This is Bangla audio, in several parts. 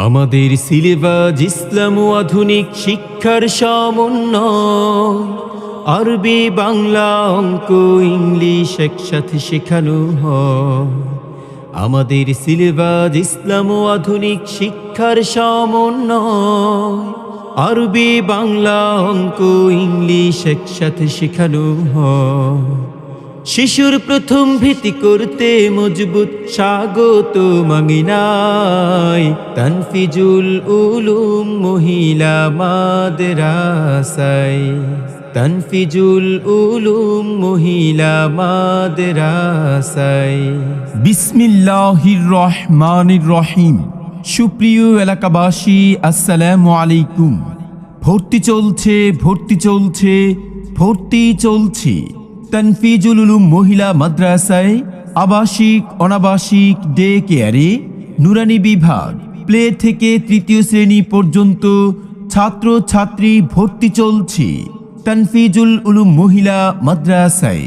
আমাদের সিলেবাস ইসলাম ও আধুনিক শিক্ষার সমন্বয়, আরবি বাংলা অঙ্ক ইংলিশ একসাথে শেখানো হয়। আমাদের সিলেবাস ইসলাম ও আধুনিক শিক্ষার সমন্বয়, আরবি বাংলা অঙ্ক ইংলিশ একসাথে শেখানো হয়। শিশুর প্রথম ভীতি করতে মজবুত স্বাগত মাঙ্গিনাই তানফিজুল উলুম মহিলা মাদ্রাসায়। তানফিজুল উলুম মহিলা মাদ্রাসায়। বিসমিল্লাহির রহমানির রহিম। সুপ্রিয় এলাকাবাসী, আসসালামু আলাইকুম। ভর্তি চলছে তানফিজুল উলুম মহিলা মাদ্রাসায় আবাসিক অনাবাসিক ডে কেয়ারে নুরানি বিভাগ প্লে থেকে তৃতীয় শ্রেণী পর্যন্ত ছাত্র ছাত্রী ভর্তি চলছে তানফিজুল উলুম মহিলা মাদ্রাসায়।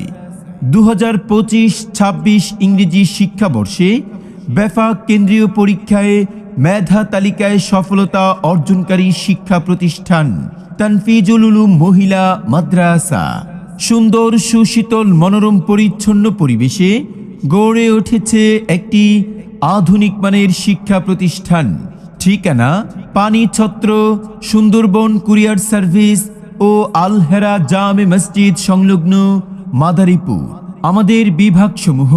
2025-26 ইংরেজি শিক্ষাবর্ষে বেফাক কেন্দ্রীয় পরীক্ষায় মেধা তালিকায় সফলতা অর্জনকারী শিক্ষা প্রতিষ্ঠান তানফিজুল উলুম মহিলা মাদ্রাসা। সুন্দর সুশীতল মনোরম পরিচ্ছন্ন পরিবেশে গড়ে উঠেছে একটি আধুনিক মানের শিক্ষা প্রতিষ্ঠান। ঠিকানা: পানি ছত্র, সুন্দরবন কুরিয়ার সার্ভিস ও আল হেরা জামে মসজিদ সংলগ্ন মাদারীপুর। আমাদের বিভাগসমূহ: